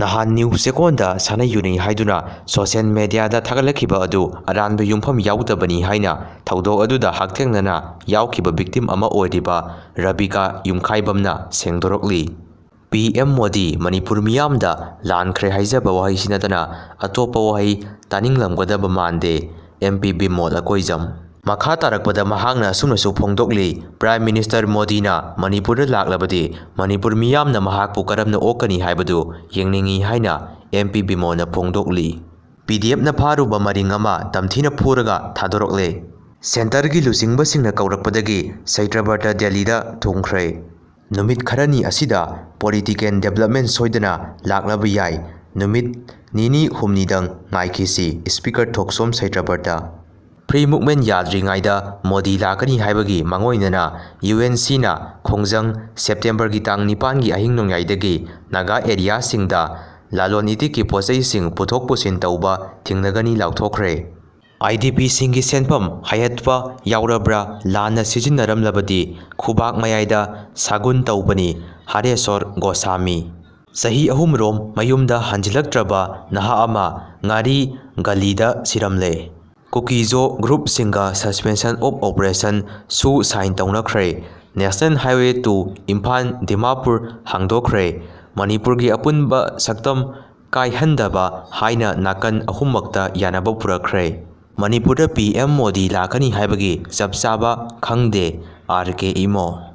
Nahan News Seconda Sana Yuni Haiduna, social media da Tagalakiba Adu, Aran the Yumpam Yautabani Haina, Taudo Aduda Haktengana, Yaukiba victim Ama Odiba, Rabika Yumkaibamna, Sengdorokli. PM Modi, Manipur Miyamda, Lan Krehizaba Wahi Sinatana, Atopa Wahi, Taninglam Godaba Mande, MP Bimola Koizam. Makata Rakpada Mahangna Sunasu Pongdokli, Prime Minister Modina, Manipur Laklabadi, Manipur Miyam na Mahak Pukaram na Okani Haibadu, Yingningi Haina, MP Bimona Pongdokli. PDF na Paruba Maringama, Tamtina Puraga, Tadorokle. Center gi Lusing Basing na Kaurakpadagi, Saitrabarta Delida, Tungkre. Numit Karani Asida, Political Development Soidana, Laklabayai, Numit Nini Humnidang, Maikisi, Speaker Toksom Saitrabarta. Pre-movement Yadringaida, Modi Lakani Haibagi, Mangoinana, UNC na, Kongjang, September Gitang Nipangi Ahingnong Yaidagi, Naga area Singda, Laloniti ki Posay Sing Putok Pusin Tauba, Tingnagani Lautokre. IDP Singi Senpam, Hayatwa, Yaurabra, Lana Sijinaram Labadi, Kubak Mayaida, Sagun Taubani, Haresor Gosami. Sahi Ahumrom, Mayumda Hanjilak Traba, Nahaama, Ngari, Galida Siramle. Kukizo Group Singa Suspension of Operation Su Sign Taunakre, National Highway to Imphal Dimapur Hangdokre, Manipur gi Apunba Saktam Kai Handaba Haina Nakan Ahumakta Yanaba Purakre. Manipur PM Modi Lakani Haibagi Zabsaba Khangde RK Imo.